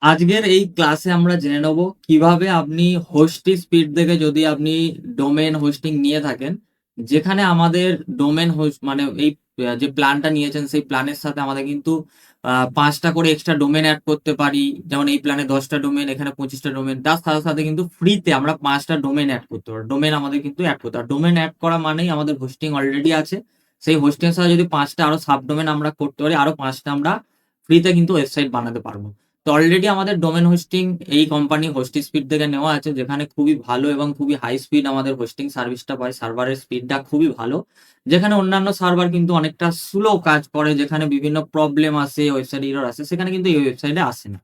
আজকের এই ক্লাসে আমরা জেনে নেব কিভাবে আপনি হোস্টিং স্পিড দেখে যদি আপনি ডোমেন হোস্টিং নিয়ে থাকেন, যেখানে আমাদের ডোমেন হোস্ট মানে এই যে প্ল্যানটা নিয়েছেন সেই প্ল্যানের সাথে আমাদের কিন্তু ৫টা করে এক্সট্রা ডোমেন অ্যাড করতে পারি। যেমন এই প্ল্যানে ১০টা ডোমেন, এখানে ২৫টা ডোমেন। তার সাথে, সাথে কিন্তু ফ্রিতে আমরা ৫টা ডোমেন অ্যাড করতে পারি। ডোমেন আমাদের কিন্তু অ্যাড করতে হবে। ডোমেন অ্যাড করা মানেই আমাদের হোস্টিং অলরেডি আছে। সেই হোস্টিং এর সাথে যদি ৫টা আরো সাবডোমেন আমরা করতে পারি, আরো ৫টা আমরা ফ্রিতে কিন্তু ওয়েবসাইট বানাতে পারবো। তো অলরেডি আমাদের ডোমেন হোস্টিং এই কোম্পানি হোস্টিং স্পিড থেকে নেওয়া আছে, যেখানে খুবই ভালো এবং খুবই হাই স্পিড আমাদের হোস্টিং সার্ভিসটা পায়। সার্ভারের স্পিডটা খুবই ভালো, যেখানে অন্যান্য সার্ভার কিন্তু অনেকটা স্লো কাজ করে, যেখানে বিভিন্ন প্রবলেম আসে, ওয়েবসাইট এরর আসে, সেখানে কিন্তু এই ওয়েবসাইটে আসে না।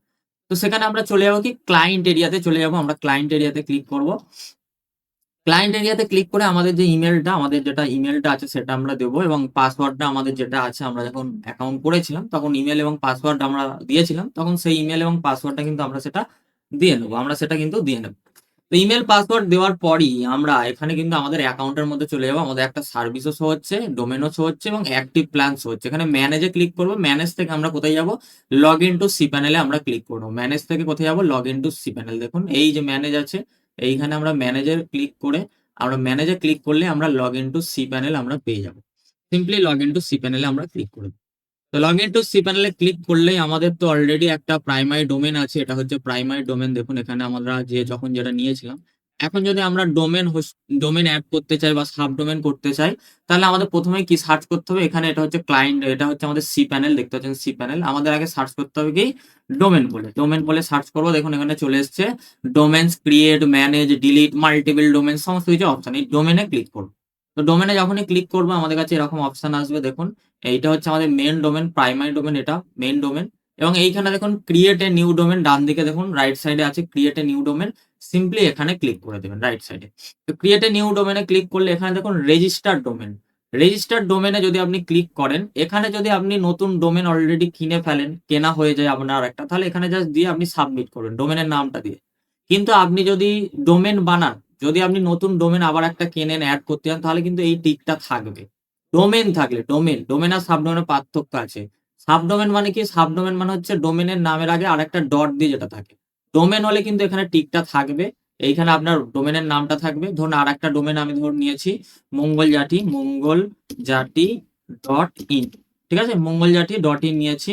তো সেখানে আমরা চলে যাবো কি ক্লায়েন্ট এরিয়াতে চলে যাবো। আমরা ক্লায়েন্ট এরিয়াতে ক্লিক করব। ক্লায়েন্ট এরিয়াতে ক্লিক করে আমাদের যে ইমেলটা, আমাদের যেটা ইমেলটা আছে সেটা আমরা দেবো, এবং পাসওয়ার্ডটা আমাদের যেটা আছে, আমরা যখন অ্যাকাউন্ট করেছিলাম তখন ইমেল এবং পাসওয়ার্ড আমরা দিয়েছিলাম, তখন সেই ইমেল এবং পাসওয়ার্ডটা কিন্তু আমরা সেটা দিয়ে নেবো। আমরা সেটা কিন্তু দিয়ে নেবো। তো ইমেল পাসওয়ার্ড দেওয়ার পরই আমরা এখানে কিন্তু আমাদের অ্যাকাউন্টের মধ্যে চলে যাবো। আমাদের একটা সার্ভিসও শো হচ্ছে, ডোমেনও শো হচ্ছে এবং অ্যাক্টিভ প্ল্যান শো হচ্ছে। এখানে ম্যানেজে ক্লিক করবো। ম্যানেজ থেকে আমরা কোথায় যাবো? লগ ইন টু সি প্যানেলে আমরা ক্লিক করবো। ম্যানেজ থেকে কোথায় যাবো? Log in to cPanel. দেখুন এই যে ম্যানেজ আছে, এইখানে আমরা ম্যানেজের ক্লিক করে, আমরা ম্যানেজে ক্লিক করলে আমরা log in to cPanel আমরা পেয়ে যাবো। সিম্পলি লগ ইন টু সি প্যানেলে আমরা ক্লিক করে দেবো। তো লগ ইন টু সি প্যানেলে ক্লিক করলেই আমাদের তো অলরেডি একটা প্রাইমারি ডোমেন আছে। এটা হচ্ছে প্রাইমারি ডোমেন। দেখুন এখানে আমরা যে যখন যেটা নিয়েছিলাম, এখন যদি আমরা ডোমেন অ্যাড করতে চাই বা সাব ডোমেন করতে চাই, তাহলে আমাদের প্রথমে কি সার্চ করতে হবে? এখানে এটা হচ্ছে ক্লায়েন্ট, এটা হচ্ছে আমাদের সি প্যানেল, দেখতে পাচ্ছেন সি প্যানেল। আমাদের আগে সার্চ করতে হবে কি ডোমেন বলে সার্চ করবো। দেখুন এখানে চলে এসছে domains, create, manage, delete, multiple domain, সমস্ত কিছু অপশন। এই ডোমেনে ক্লিক করবো। তো ডোমেনে যখনই ক্লিক করবো আমাদের কাছে এরকম অপশন আসবে। দেখুন এইটা হচ্ছে আমাদের মেন ডোমেন, প্রাইমারি ডোমেন, এটা মেন ডোমেন। এবং এইখানে দেখুন ক্রিয়েট এ নিউ ডোমেন, ডান দিকে দেখুন রাইট সাইডে আছে create a new domain. Simply এখানে ক্লিক করে দেবেন রাইট সাইডে। তো ক্রিয়েট এ নিউ ডোমেনে ক্লিক করলে এখানে দেখুন রেজিস্টার ডোমেন। রেজিস্টার ডোমেনে যদি আপনি ক্লিক করেন, এখানে যদি আপনি নতুন ডোমেন অলরেডি কিনে ফেলেন, কেনা হয়ে যায় আপনার একটা, তাহলে এখানে জাস্ট দিয়ে আপনি সাবমিট করবেন ডোমেনের নামটা দিয়ে। কিন্তু আপনি যদি ডোমেন বানান, যদি আপনি নতুন ডোমেন আবার একটা কেনেন, অ্যাড করতে চান, তাহলে কিন্তু এই টিকটা থাকবে। ডোমেন থাকলে, ডোমেন আর সাবডোমেনের পার্থক্য আছে। সাবডোমেন মানে কি? সাবডোমেন মানে হচ্ছে ডোমেনের নামের আগে আরেকটা ডট দিয়ে যেটা থাকে। ডোমেন হলে কিন্তু এখানে টিকটা থাকবে। এইখানে আপনার ডোমেনের নামটা থাকবে। ধরুন আরেকটা ডোমেন আমি নিয়েছি মঙ্গলজাটি ডট ইন। ঠিক আছে, মঙ্গলজাটি ডট ইন নিয়েছি।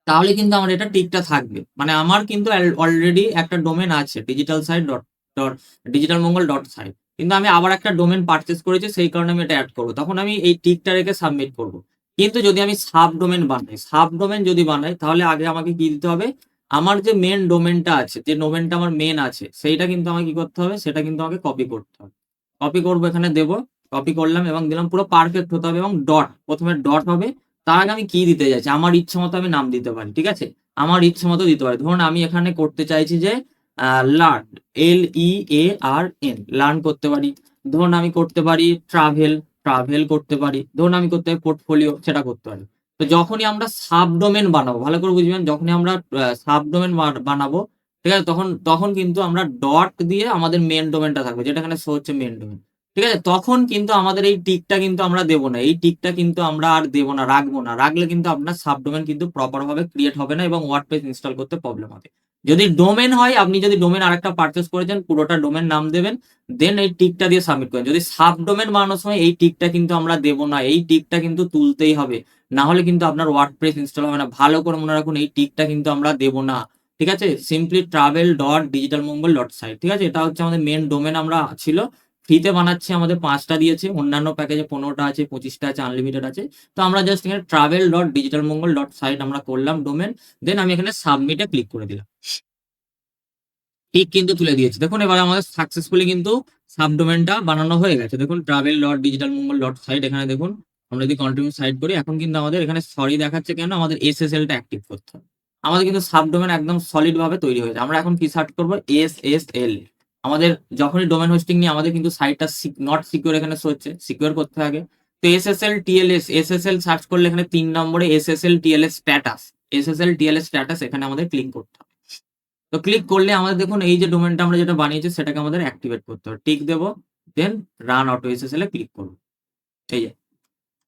তাহলে কিন্তু আমার এটা টিকটা থাকবে। মানে আমার কিন্তু অলরেডি একটা ডোমেন আছে, digital site dot dot digital Mangal dot site. কিন্তু আমি আবার একটা ডোমেন পারচেস করেছি, সেই কারণে আমি এটা অ্যাড করবো। তখন আমি এই টিকটা রেখে সাবমিট করব। কিন্তু যদি আমি সাব ডোমেন যদি বানাই, তাহলে আগে আমাকে কি দিতে হবে? আমার যে মেন ডোমেনটা আছে, যে ডোমেনটা আমার মেন আছে, সেইটা কিন্তু আমাকে কি করতে হবে? সেটা কিন্তু আমাকে কপি করতে হবে। কপি করবো, এখানে দেবো। কপি করলাম এবং দিলাম, পুরো পারফেক্ট হতে হবে এবং ডট, প্রথমে ডট হবে। তার আগে আমি কি দিতে চাইছি? আমার ইচ্ছে মতো আমি নাম দিতে পারি, ঠিক আছে? আমার ইচ্ছে মতো দিতে পারি। ধরুন আমি এখানে করতে চাইছি যে লার্ন, LEARN, লার্ন করতে পারি। ধরুন আমি করতে পারি ট্রাভেল করতে পারি। ধরুন আমি করতে পারি পোর্টফোলিও, সেটা করতে পারি। তো যখনই আমরা সাবডোমেন বানাবো, ভালো করে বুঝবেন, যখনই আমরা সাবডোমেন বানাবো, ঠিক আছে, তখন তখন কিন্তু আমরা ডট দিয়ে আমাদের মেন ডোমেনটা থাকবে, যেটা এখানে শো হচ্ছে মেন ডোমেন। ঠিক আছে, তখন কিন্তু আমাদের এই টিকটা কিন্তু আমরা দেবো না। এই টিকটা কিন্তু আমরা আর দেবো না, রাখবো না। রাখলে কিন্তু আপনার সাবডোমেন কিন্তু প্রপার ভাবে ক্রিয়েট হবে না এবং ওয়ার্ডপ্রেস ইনস্টল করতে প্রবলেম হবে। যদি ডোমেন হয়, আপনি যদি ডোমেন আরেকটা পারচেস করেছেন, পুরোটা ডোমেন নাম দেবেন, দেন এই টিকটা দিয়ে সাবমিট করেন। যদি সাবডোমেন বানানোর সময় এই টিকটা কিন্তু আমরা দেবো না, এই টিকটা কিন্তু তুলতেই হবে। না হলে কিন্তু আপনার ওয়ার্ডপ্রেস ইনস্টল হবে না। ভালো করে মনে রাখুন, এই টিকটা কিন্তু আমরা দেবো না। ঠিক আছে, simply travel dot digital Mangal dot site. ঠিক আছে, এটা হচ্ছে আমাদের মেন ডোমেন। আমরা ছিল ফ্রিতে বানাচ্ছি, আমাদের 5টা দিয়েছে, অন্যান্য প্যাকেজে 15টা আছে, 25টা আছে, আনলিমিটেড আছে। তো আমরা জাস্ট এখানে travel dot digital Mangal dot site আমরা করলাম ডোমেন। দেন আমি এখানে সাবমিটে ক্লিক করে দিলাম। টিক কিন্তু তুলে দিয়েছি। দেখুন এবার আমাদের সাকসেসফুলি কিন্তু সাবডোমেনটা বানানো হয়ে গেছে। দেখুন travel dot digital Mangal dot site, এখানে দেখুন আমরা যদি কন্টিনিউ সাইট করি, এখন কিন্তু আমাদের এখানে সরি দেখাচ্ছে কেন? আমাদের SSL-টা অ্যাক্টিভ করতে হবে। আমাদের কিন্তু সাবডোমেন একদম সলিড ভাবে তৈরি হয়েছে। আমরা এখন কি সার্চ করবো? SSL। আমাদের যখনই ডোমেন হোস্টিং নিয়ে, আমাদের কিন্তু সাইটটা নট সিকিউর এখানে শো হচ্ছে, সিকিউর করতে হবে আগে। তো SSL সার্চ করলে এখানে 3 নম্বরে SSL TLS স্ট্যাটাস, এখানে আমাদের ক্লিক করতে হবে। তো ক্লিক করলে আমাদের দেখুন এই যে ডোমেনটা আমরা যেটা বানিয়েছি সেটাকে আমাদের অ্যাক্টিভেট করতে হবে। টিক দেবো, দেন রান অটো SSL এ ক্লিক করবো। এই যে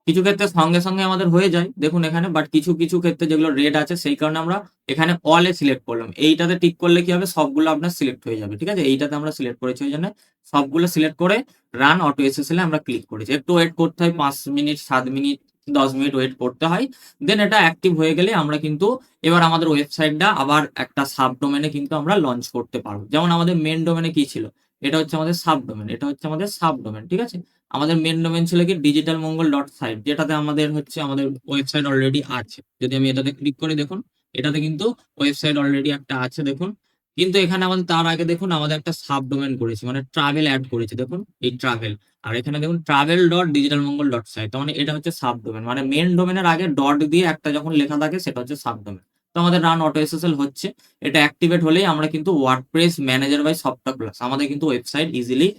কিছু ক্ষেত্রে সঙ্গে সঙ্গে আমাদের হয়ে যায় দেখুন এখানে, বাট কিছু কিছু ক্ষেত্রে যেগুলো রেড আছে সেই কারণে আমরা এখানে অলে সিলেক্ট করলাম। এইটাতে টিক করলে কি হবে, সবগুলো আপনার সিলেক্ট হয়ে যাবে। ঠিক আছে, এইটাতে আমরা সিলেক্ট করেছি, ওই জন্য সবগুলো সিলেক্ট করে রান অটো এসএসএল আমরা ক্লিক করেছি। একটু ওয়েট করতে হয়, 5 মিনিট 7 মিনিট 10 মিনিট ওয়েট করতে হয়। দেন এটা অ্যাক্টিভ হয়ে গেলে আমরা কিন্তু এবার আমাদের ওয়েবসাইটটা আবার একটা সাব ডোমেনে কিন্তু আমরা লঞ্চ করতে পারবো। যেমন আমাদের মেন ডোমেনে কি ছিল, এটা হচ্ছে আমাদের সাব ডোমেন, এটা হচ্ছে আমাদের সাব ডোমেন। ঠিক আছে, আমাদের মেন ডোমেন ছিল কি ডিজিটাল মঙ্গল ডট সাইট, যেটাতে আমাদের হচ্ছে আমাদের ওয়েবসাইট অলরেডি আছে। যদি আমি এটাতে ক্লিক করি দেখুন, এটাতে কিন্তু ওয়েবসাইট অলরেডি একটা আছে দেখুন। কিন্তু এখানে আমাদের তার আগে দেখুন আমাদের একটা সাব ডোমেন করেছি, মানে ট্রাভেল অ্যাড করেছি দেখুন, এই ট্রাভেল। আর এখানে দেখুন travel dot digital Mangal dot site, তো মানে এটা হচ্ছে সাব ডোমেন, মানে মেন ডোমেনের আগে ডট দিয়ে একটা যখন লেখা থাকে সেটা হচ্ছে সাব ডোমেন। তো আমাদের রান অটো এসএসএল হচ্ছে, এটা অ্যাক্টিভেট হলেই আমরা কিন্তু WordPress manager by software plus আমাদের কিন্তু ওয়েবসাইট ইজিলি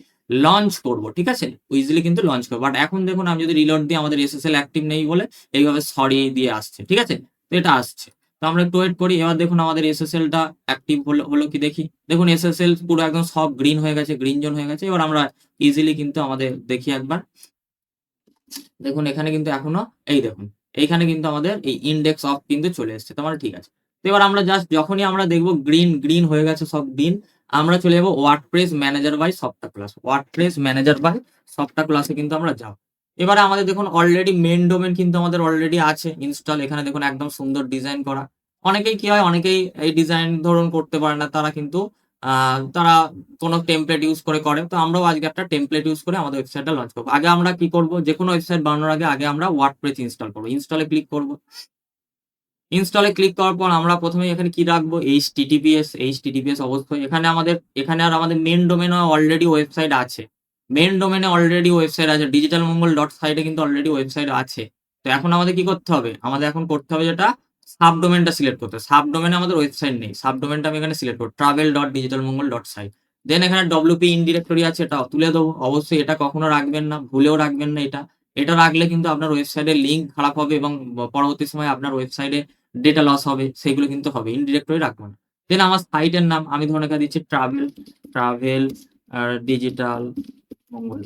লঞ্চ করব। ঠিক আছে, ইজিলি কিন্তু লঞ্চ করবো। বাট এখন দেখুন আমি যদি রিলোড দিই আমাদের এসএসএল অ্যাক্টিভ নেই বলে এইভাবে সরি দিয়ে আসছে। ঠিক আছে, তো এটা আসছে, তো আমরা একটু ওয়েট করি। এবার দেখুন আমাদের এসএসএল টা অ্যাক্টিভ হলো হলো কি দেখি, দেখুন এসএসএল পুরো একদম সব গ্রিন হয়ে গেছে, গ্রিন জোন হয়ে গেছে। এবার আমরা ইজিলি কিন্তু আমাদের দেখি একবার, দেখুন এখানে কিন্তু এখনো এই দেখুন এইখানে কিন্তু আমাদের এই ইন্ডেক্স অফ কিন্তু চলে এসেছে, তো আমার ঠিক আছে। তো এবার আমরা জাস্ট যখনই আমরা দেখবো গ্রিন গ্রিন হয়ে গেছে সব গ্রিন, আমরা চলে যাবো WordPress manager by software class, WordPress manager by software ক্লাসে কিন্তু আমরা যাব। এবারে আমাদের দেখুন অলরেডি মেন ডোমেন কিন্তু আমাদের অলরেডি আছে ইনস্টল, এখানে দেখুন একদম সুন্দর ডিজাইন করা। অনেকেই কি হয়, অনেকেই এই ডিজাইন ধরুন করতে পারে না, তারা কিন্তু তারা কোনো টেমপ্লেট ইউজ করে করে। তো আমরাও আজকে একটা টেমপ্লেট ইউজ করে আমাদের ওয়েবসাইটটা লঞ্চ করবো। আগে আমরা কি করব, যে কোনো ওয়েবসাইট বানানোর আগে আগে আমরা ওয়ার্ডপ্রেস ইনস্টল করবো, ইনস্টলে ক্লিক করব। ইনস্টলে ক্লিক করার পর আমরা প্রথমে এখানে কি রাখবো, এইচটিটিপিএস অবশ্যই। এখানে আমাদের এখানে আর আমাদের মেন ডোমেনে অলরেডি ওয়েবসাইট আছে, মেন ডোমেনে অলরেডি ওয়েবসাইট আছে, ডিজিটাল মঙ্গল ডট সাইটে কিন্তু অলরেডি ওয়েবসাইট আছে। তো এখন আমাদের কি করতে হবে, আমাদের এখন করতে হবে যেটা, সাব ডোমেনটা সিলেক্ট করতে হবে। সাব ডোমেনে আমাদের ওয়েবসাইট নেই, সাব ডোমেনটা আমি এখানে সিলেক্ট করব, travel dot digital Mangal dot site. দেন এখানে ডব্লিউপি ইন ডিরেক্টরি আছে, এটা তুলে দেবো অবশ্যই। এটা কখনো রাখবেন না, ভুলেও রাখবেন না এটা। এটা রাখলে কিন্তু আপনার ওয়েবসাইটের লিঙ্ক খারাপ হবে এবং পরবর্তী সময় আপনার ওয়েবসাইটে ডেটা লস হবে, সেগুলো কিন্তু হবে। ইন ডিরেক্টরি রাখবো না। দেন আমার সাইটের নাম আমি ধরুন এখানে দিচ্ছি ট্রাভেল, ট্রাভেল ডিজিটাল মঙ্গল।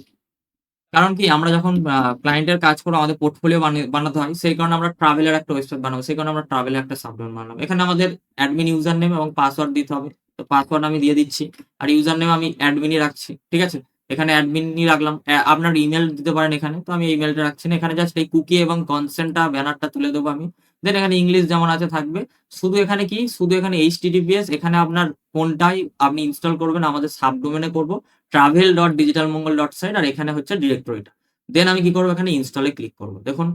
কারণ কি আমরা যখন ক্লায়েন্টের কাজ করে আমাদের পোর্টফোলিও বানাতে হয়, সেই কারণে আমরা ট্রাভেলের একটা ওয়েবসাইট বানাবো, সেই কারণে আমরা ট্রাভেলের একটা সাবডোমেন বানালাম। এখানে আমাদের অ্যাডমিন ইউজার নেম এবং পাসওয়ার্ড দিতে হবে, তো পাসওয়ার্ড আমি দিয়ে দিচ্ছি। আর ইউজার নেম আমি অ্যাডমিনই রাখছি। ঠিক আছে, এখানে অ্যাডমিনই রাখলাম। আপনার ইমেল দিতে পারেন এখানে, তো আমি ইমেলটা রাখছি না। এখানে জাস্ট এই কুকি এবং কনসেন্টটা ব্যানারটা তুলে দেবো আমি। দেন এখানে ইংলিশ যেমন আছে থাকবে। শুধু এখানে কি, শুধু এখানে এইচটিটিপিএস, এখানে আপনার কোনটাই আপনি ইনস্টল করবেন আমাদের সাবডোমেনে করব, travel dot digital Mangal dot site, আর এখানে হচ্ছে ডিরেক্টরিটা। দেন আমি কি করবো, এখানে ইনস্টলে ক্লিক করবো দেখুন।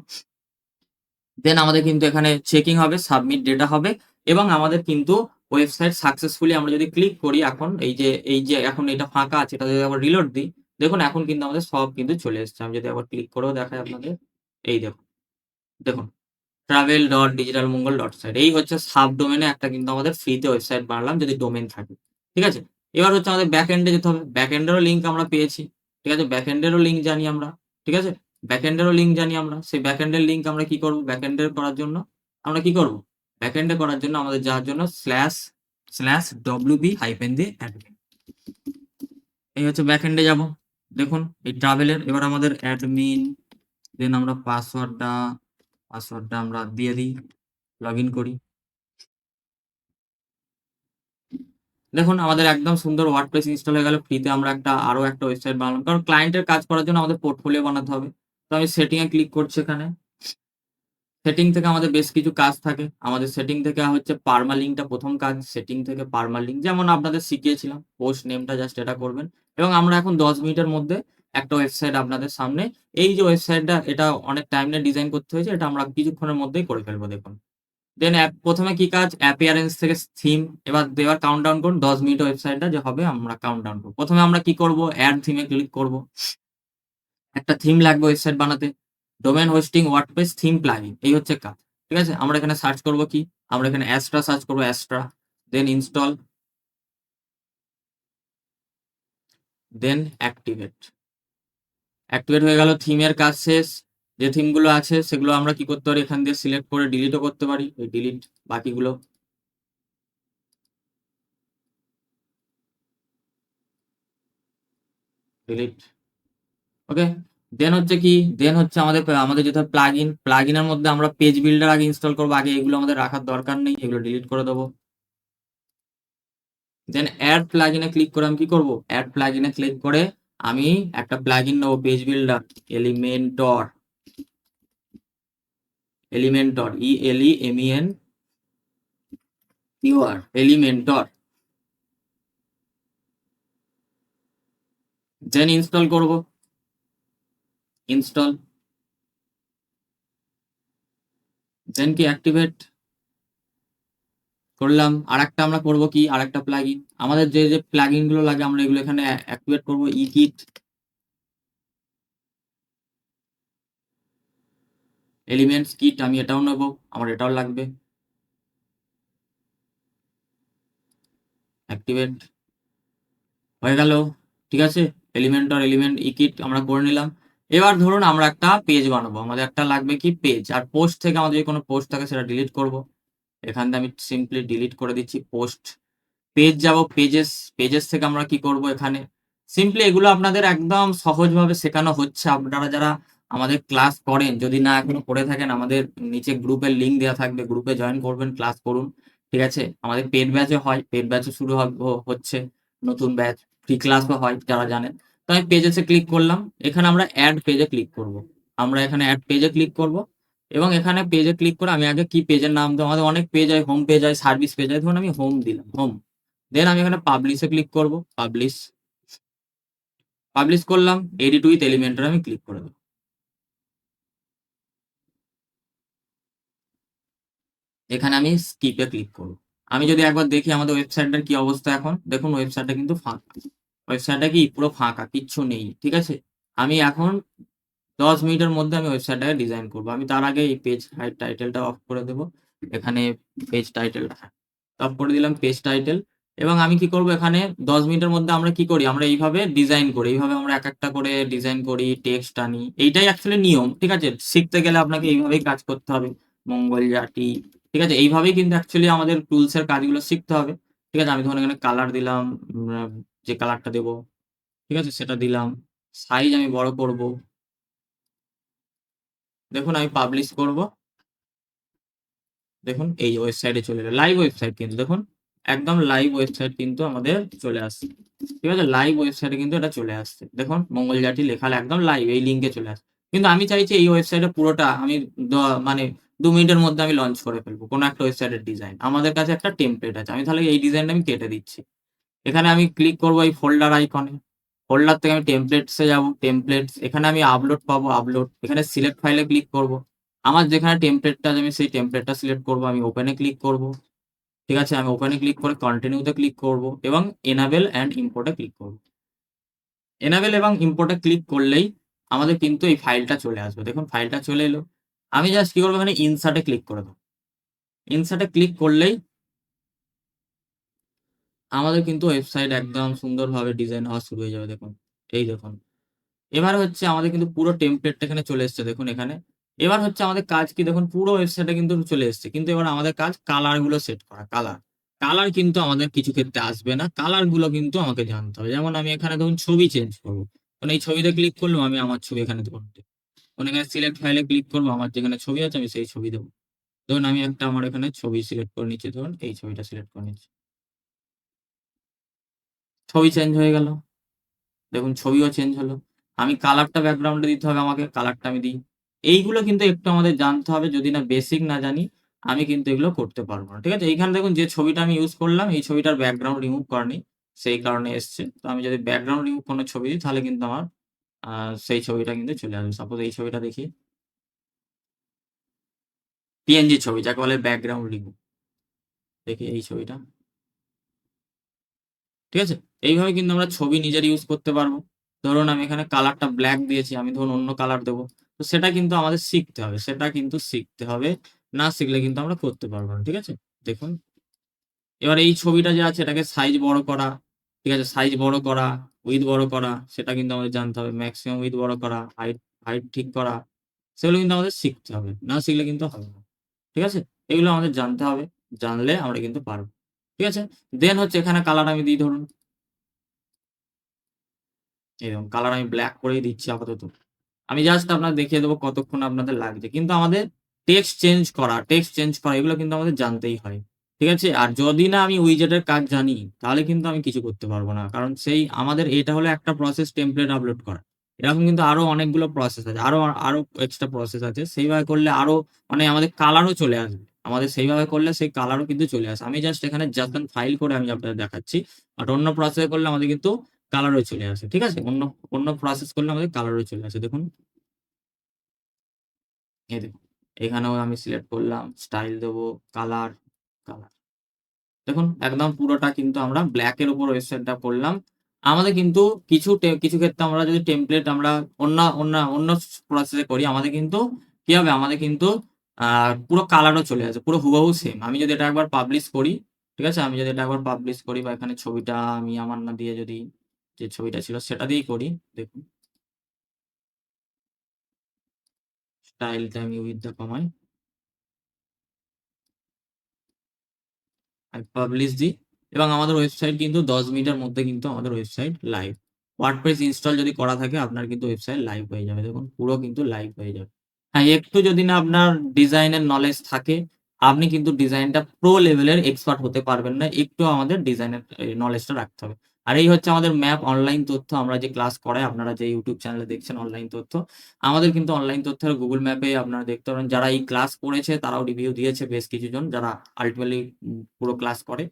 দেন আমাদের কিন্তু এখানে চেকিং হবে, সাবমিট ডেটা হবে, এবং আমাদের কিন্তু ওয়েবসাইট সাকসেসফুলি, আমরা যদি ক্লিক করি এখন এই যে এখন এটা ফাঁকা আছে, এটা যদি আবার রিলোড দিই দেখুন এখন কিন্তু আমাদের সব কিন্তু চলে এসেছে। আমি যদি আবার ক্লিক করেও দেখাই আপনাদের, এই দেখুন, দেখুন travel dot digital Mangal dot site, এই হচ্ছে সাব ডোমেনে একটা কিন্তু আমাদের ফ্রিতে ওয়েবসাইট বানালাম যদি ডোমেন থাকে। ঠিক আছে, এবার হচ্ছে আমাদের ব্যাক এন্ডে যেতে হবে, ব্যাক এন্ডেরও লিঙ্ক আমরা পেয়েছি। ঠিক আছে, ব্যাক এন্ডেরও লিঙ্ক জানি আমরা। ঠিক আছে, ব্যাক এন্ডেরও লিঙ্ক জানি আমরা। সেই ব্যাক এন্ডের লিঙ্ক আমরা কি করবো, ব্যাক এন্ডের করার জন্য আমরা কি করবো, ব্যাক এন্ডে করার জন্য আমাদের যাওয়ার জন্য স্ল্যাশ স্ল্যাশ ডব্লিউবি হাইপেন দিয়ে অ্যাডমিন, এই হচ্ছে ব্যাক এন্ডে যাবো। দেখুন এই ট্রাভেলের, এবার আমাদের অ্যাডমিন, দেন আমরা পাসওয়ার্ডটা আমরা দিয়ে দিই, লগ ইন করি। দেখুন আমাদের একদম সুন্দর ওয়ার্ডপ্রেস ইনস্টল হয়ে গেল ফ্রিতে। আমরা আরো একটা ওয়েবসাইট বানালাম, কারণ ক্লায়েন্টের কাজ করার জন্য আমাদের পোর্টফোলিও বানাতে হবে। তো আমি সেটিং এ ক্লিক করছি। এখানে সেটিং থেকে আমাদের বেশ কিছু কাজ থাকে। আমাদের সেটিং থেকে হচ্ছে পার্মালিঙ্কটা প্রথম কাজ, সেটিং থেকে পার্মালিঙ্ক যেমন আপনাদের শিখিয়েছিলাম, পোস্ট নেমটা জাস্ট এটা করবেন। এবং আমরা এখন 10 মিনিটের মধ্যে একটা ওয়েবসাইট আপনাদের সামনে, এই যে ওয়েবসাইটটা এটা অনেক টাইম নিয়ে ডিজাইন করতে হয়েছে, এটা আমরা কিছুক্ষণের মধ্যেই করে ফেলবো দেখুন। দেন প্রথমে কি কাজ, অ্যাপিয়ারেন্স থেকে থিম। এবার কাউন্টডাউন করুন 10 মিনিট ওয়েবসাইটটা যে হবে, আমরা কাউন্টডাউন করব। প্রথমে আমরা কি করব, অ্যাড থিমে ক্লিক করব। একটা থিম লাগবে ওয়েবসাইট বানাতে, domain hosting WordPress theme plugin, এই হচ্ছে কাজ। ঠিক আছে, আমরা এখানে সার্চ করব কি, আমরা এখানে অ্যাস্ট্রা সার্চ করব, অ্যাস্ট্রা। দেন ইনস্টল, দেন অ্যাক্টিভেট। অ্যাক্টিভেট হয়ে গেল, থিমের কাজ শেষ। যে থিমগুলো আছে সেগুলো আমরা কি করতে পারি, এখান দিয়ে সিলেক্ট করে ডিলিটও করতে পারি, এই ডিলিট বাকিগুলো, ডিলিট। ওকে, দেন হচ্ছে কি, দেন হচ্ছে আমাদের যেটা প্লাগ ইনের মধ্যে আমরা পেজ বিল্ডার আগে ইনস্টল করবো। আগে এগুলো আমাদের রাখার দরকার নেই, এগুলো ডিলিট করে দেবো। দেন অ্যাড প্লাগ ইনে ক্লিক করে আমি কি করবো, অ্যাড প্লাগ ইনে ক্লিক করে আমি একটা প্লাগ ইন নেবো, page builder Elementor, Elementor Elementor. Then install করব, ইনস্টল। দেন কি অ্যাক্টিভেট করলাম। আরেকটা আমরা করব কি, আরেকটা প্লাগইন, আমাদের যে যে প্লাগইন গুলো লাগে আমরা এগুলো এখানে অ্যাক্টিভেট করব। ই কিট এলিমেন্টস কিট, আমি এটাও নেব, আমার এটাও লাগবে। অ্যাক্টিভেট হয়ে গেল, ঠিক আছে। এলিমেন্ট ই কিট আমরা করে নিলাম। এবার ধরুন আমরা একটা পেজ বানাবো, আমাদের একটা লাগবে কি পেজ, আর পোস্ট থেকে আমাদের যদি কোনো পোস্ট থাকে সেটা ডিলিট করব। এখান থেকে আমি সিম্পলি ডিলিট করে দিচ্ছি পোস্ট। পেজ যাব, পেজেস, পেজেস থেকে আমরা কি করব, এখানে সিম্পলি এগুলো আপনাদের একদম সহজভাবে শেখানো হচ্ছে। আপনারা যারা আমাদের ক্লাস করেন, যদি না এখনো করে থাকেন, আমাদের নিচে গ্রুপের লিঙ্ক দেওয়া থাকবে, গ্রুপে জয়েন করবেন, ক্লাস করুন, ঠিক আছে। আমাদের পেড ব্যাচও হয়, পেড ব্যাচও শুরু হচ্ছে নতুন ব্যাচ, ফ্রি ক্লাসও হয় যারা জানেন। তো আমি পেজেসে ক্লিক করলাম, এখানে আমরা অ্যাড পেজে ক্লিক করব। আমরা এখানে অ্যাড পেজে ক্লিক করব, এবং এখানে পেজে ক্লিক করে আমি আগে কি পেজের নাম দেবো, আমাদের অনেক পেজ হয়, হোম পেজ হয়, সার্ভিস পেজ হয়, ধরুন আমি হোম দিলাম, হোম। দেন আমি এখানে পাবলিশে ক্লিক করব, পাবলিশ, পাবলিশ করলাম, এডিট উইথ এলিমেন্টর আমি ক্লিক করে দেবো। এখানে আমি স্কিপে ক্লিক করব। আমি যদি একবার দেখি আমাদের ওয়েবসাইটটার কি অবস্থা, এখন দেখুন ওয়েবসাইটটা কিন্তু ফাঁকা, ওয়েবসাইটটা কি পুরো ফাঁকা, কিচ্ছু নেই, ঠিক আছে। আমি এখন 10 মিনিটের মধ্যে আমি ওয়েবসাইটটাকে ডিজাইন করব। আমি তার আগে এই পেজ হাইড টাইটেলটা অফ করে দেব। এখানে পেজ টাইটেলটা অফ করে দিলাম, পেজ টাইটেল। এবং আমি কি করব, এখানে 10 মিনিটের মধ্যে আমরা কি করি, আমরা এইভাবে ডিজাইন করি, এইভাবে আমরা এক একটা করে ডিজাইন করি, টেক্সট আনি, এইটাই অ্যাকচুয়ালি নিয়ম, ঠিক আছে। শিখতে গেলে আপনাকে এইভাবেই কাজ করতে হবে, মঙ্গল জাতি, ঠিক আছে। এইভাবেই কিন্তু অ্যাকচুয়ালি আমাদের টুলস এর কাজগুলো শিখতে হবে, ঠিক আছে। আমি ধরুন এখানে কালার দিলাম, যে কালারটা দেবো, ঠিক আছে, সেটা দিলাম। সাইজ আমি বড় করব। দেখুন আমি পাবলিশ করব, দেখুন এই ওয়েবসাইটে চলে এলো, লাইভ ওয়েবসাইট কিন্তু দেখুন, একদম লাইভ ওয়েবসাইট কিন্তু আমাদের চলে আসছে, ঠিক আছে। লাইভ ওয়েবসাইটে কিন্তু এটা চলে আসছে, দেখুন মঙ্গলজাটি লেখা একদম লাইভ, এই লিঙ্কে চলে আসছে। কিন্তু আমি চাইছি এই ওয়েবসাইটে পুরোটা আমি মানে 2 মিনিটের মধ্যে আমি লঞ্চ করে ফেলবো কোনো একটা ওয়েবসাইটের ডিজাইন। আমাদের কাছে একটা টেমপ্লেট আছে, আমি তাহলে এই ডিজাইনটা আমি কেটে দিচ্ছি। এখানে আমি ক্লিক করবো এই ফোল্ডার আইকনে, ফোল্ডার থেকে আমি টেমপ্লেটসে যাব, টেমপ্লেটস, এখানে আমি আপলোড পাবো, আপলোড, এখানে সিলেক্ট ফাইলে ক্লিক করব। আমার যেখানে টেমপ্লেটটা আছে আমি সেই টেমপ্লেটটা সিলেক্ট করব, আমি ওপেনে ক্লিক করব, ঠিক আছে। আমি ওপেনে ক্লিক করে কন্টিনিউতে ক্লিক করব এবং এনাবেল অ্যান্ড ইম্পোর্টে ক্লিক করব। এনাবেল এবং ইম্পোর্টে ক্লিক করলেই আমাদের কিন্তু এই ফাইলটা চলে আসবে, দেখুন ফাইলটা চলে এলো। আমি জাস্ট কি করবো, এখানে ইনসার্টে ক্লিক করে দেবো। ইনসার্টে ক্লিক করলেই আমাদের কিন্তু ওয়েবসাইট একদম সুন্দরভাবে ডিজাইন হওয়া শুরু হয়ে যাবে, দেখুন, এই দেখুন। এবার হচ্ছে আমাদের কিন্তু পুরো টেমপ্লেটটা এখানে চলে এসছে, দেখুন এখানে। এবার হচ্ছে আমাদের কাজ কি, দেখুন পুরো ওয়েবসাইটে কিন্তু চলে এসছে, কিন্তু এবার আমাদের কাজ কালার গুলো সেট করা। কালার, কালার কিন্তু আমাদের কিছু ক্ষেত্রে আসবে না, কালার গুলো কিন্তু আমাকে জানতে হবে। যেমন আমি এখানে ধরুন ছবি চেঞ্জ করবো, মানে এই ছবিতে ক্লিক করলাম, আমি আমার ছবি এখানে ধরুন, এখানে সিলেক্ট ফাইলে ক্লিক করবো, আমার যেখানে ছবি আছে আমি সেই ছবি দেবো। ধরুন আমি একটা আমার এখানে ছবি সিলেক্ট করে নিচ্ছি, ধরুন এই ছবিটা সিলেক্ট করে নিচ্ছি, ছবি চেঞ্জ হয়ে গেল, দেখুন ছবিও চেঞ্জ হলো। আমি কালারটা ব্যাকগ্রাউন্ডে দিতে হবে, আমাকে কালারটা আমি দিই। এইগুলো কিন্তু একটু আমাদের জানতে হবে, যদি না বেসিক না জানি আমি কিন্তু এগুলো করতে পারবো না, ঠিক আছে। এইখানে দেখুন যে ছবিটা আমি ইউজ করলাম, এই ছবিটার ব্যাকগ্রাউন্ড রিমুভ করা নেই, সেই কারণে এসছে। তো আমি যদি ব্যাকগ্রাউন্ড রিমুভ কোনো ছবি দিই তাহলে কিন্তু আমার সেই ছবিটা কিন্তু চলে আসবে। সাপোজ এই ছবিটা দেখি, পিএনজি ছবি যাকে বলে ব্যাকগ্রাউন্ড রিমুভ, দেখি এই ছবিটা, ঠিক আছে। এইভাবে কিন্তু আমরা ছবি নিজের ইউজ করতে পারবো। ধরুন আমি এখানে কালারটা ব্ল্যাক দিয়েছি, আমি ধরুন অন্য কালার দেবো। তো সেটা কিন্তু আমাদের শিখতে হবে, সেটা কিন্তু শিখতে হবে, না শিখলে কিন্তু আমরা করতে পারবো না, ঠিক আছে। দেখুন এবার এই ছবিটা যে আছে এটাকে সাইজ বড় করা, ঠিক আছে, সাইজ বড় করা, উইথ বড় করা, সেটা কিন্তু আমাদের জানতে হবে। ম্যাক্সিমাম উইথ বড় করা, হাইট হাইট ঠিক করা, সেগুলো কিন্তু আমাদের শিখতে হবে, না শিখলে কিন্তু হবে না, ঠিক আছে। এগুলো আমাদের জানতে হবে, জানলে আমরা কিন্তু পারবো, ঠিক আছে। দেন হচ্ছে এখানে কালার আমি দিই, ধরুন এরকম কালার আমি ব্ল্যাক করেই দিচ্ছি আপাতত। আমি জাস্ট আপনাকে দেখিয়ে দেবো কতক্ষণ আপনাদের লাগছে। কিন্তু আমাদের টেক্সট চেঞ্জ করা এগুলো কিন্তু আমাদের জানতেই হয়। ঠিক আছে? আর যদি না আমি উইজেটের কাজ জানি, তাহলে কিন্তু আমি কিছু করতে পারব না। কারণ সেই আমাদের এটা হলো একটা প্রসেস টেমপ্লেট আপলোড করা। এরকম কিন্তু আরো অনেকগুলো প্রসেস আছে। আরো এক্সট্রা প্রসেস আছে। সেইভাবে করলে আরো মানে আমাদের কালারও চলে আসবে। আমাদের সেইভাবে করলে সেই কালারও কিন্তু চলে আসে। আমি জাস্ট এখানে জাস্ট ফাইল করে আমি আপনাদের দেখাচ্ছি। বাট অন্য প্রসেস করলে আমাদের কিন্তু কালারও চলে আসে। ঠিক আছে? অন্য প্রসেস করলে আমাদের কালারও চলে আসে। দেখুন, এই দেখুন। এখানেও আমি সিলেক্ট করলাম, স্টাইল দেবো, কালার, কালার। দেখুন একদম পুরোটা কিন্তু আমরা ব্লাক এর উপর ওয়েবসাইটটা করলাম। আমাদের কিন্তু কিছু ক্ষেত্রে আমরা যদি টেমপ্লেট আমরা অন্য প্রসেস এ করি আমাদের কিন্তু কি হবে? আমাদের কিন্তু আ পুরো কালারও চলে আসে। পুরো হুবহু সেম। আমি যদি এটা একবার পাবলিশ করি, ঠিক আছে? আমি যদি এটা একবার পাবলিশ করি বা এখানে ছবিটা আমি আমার না দিয়ে যদি যে ছবিটা ছিল সেটা দিয়েই করি। দেখুন, স্টাইলটা আমি উইডথ টা কমাই। আমি পাবলিশ দিই এবং আমাদের ওয়েবসাইট কিন্তু ১০ মিনিটের মধ্যে কিন্তু আমাদের ওয়েবসাইট লাইভ। ওয়ার্ডপ্রেস ইনস্টল যদি করা থাকে আপনার কিন্তু ওয়েবসাইট লাইভ হয়ে যাবে। দেখুন পুরো কিন্তু লাইভ হয়ে যাবে। হ্যাঁ, একটু যদি না আপনার ডিজাইনের নলেজ থাকে, আপনি কিন্তু ডিজাইনটা প্রো লেভেলের এক্সপার্ট হতে পারবেন না। একটু আমাদের ডিজাইনের নলেজটা রাখতে হবে। আর এই হচ্ছে আমাদের ম্যাপ অনলাইন তথ্য আমরা যে ক্লাস করাই আপনারা যে YouTube চ্যানেলে দেখছেন অনলাইন তথ্য। আমাদের কিন্তু অনলাইন তথ্যের Google ম্যাপে আপনারা দেখতে পারেন। যারা এই ক্লাস করেছে তারাও রিভিউ দিয়েছে বেশ কিছুজন যারা আল্টিমেটলি পুরো ক্লাস করে।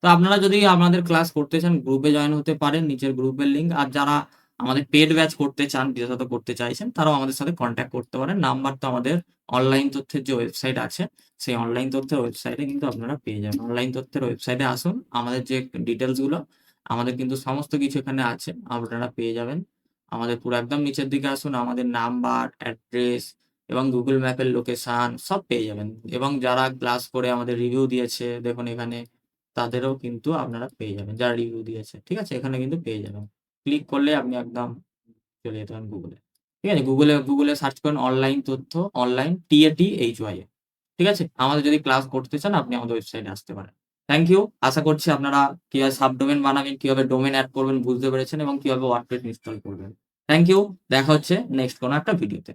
তো আপনারা যদি আপনাদের ক্লাস করতে চান গ্রুপে জয়েন হতে পারেন। নিচের গ্রুপের লিঙ্ক। আর যারা আমাদের পেইড ব্যাচ করতে চান, বিশেষত করতে চাইছেন, তারাও আমাদের সাথে কনট্যাক্ট করতে পারেন। নাম্বার তো আমাদের অনলাইন তথ্যের যে ওয়েবসাইট আছে, সেই অনলাইন তথ্যের ওয়েবসাইটে কিন্তু আপনারা পেয়ে যাবেন। অনলাইন তথ্যের ওয়েবসাইটে আসুন। আমাদের যে ডিটেইলস গুলো, আমাদের কিন্তু সমস্ত কিছু এখানে আছে। আপনারা পেয়ে যাবেন। আমাদের পুরো একদম নিচের দিকে আসুন। আমাদের নাম্বার, অ্যাড্রেস এবং Google ম্যাপের লোকেশন সব পেয়ে যাবেন। এবং যারা ক্লাস করে আমাদের রিভিউ দিয়েছে, দেখুন এখানে তাদেরও কিন্তু আপনারা পেয়ে যাবেন। যারা রিভিউ দিয়েছে। ঠিক আছে? এখানে কিন্তু পেয়ে যাবেন। ক্লিক করলে আপনি একদম চলে যেতে পারেন গুগলে। ঠিক আছে? গুগলে সার্চ করুন অনলাইন তথ্য, অনলাইন TATHY ঠিক আছে? আমাদের যদি ক্লাস করতে চান আপনি আমাদের ওয়েবসাইটে আসতে পারেন। Thank you. আশা করছি আপনারা কিভাবে সাবডোমেইন বানাবেন, কিভাবে ডোমেইন এড করবেন বুঝতে পেরেছেন এবং কিভাবে ওয়ার্ডপ্রেস ইনস্টল করবেন। Thank you. দেখা হচ্ছে নেক্সট কোনো একটা ভিডিওতে।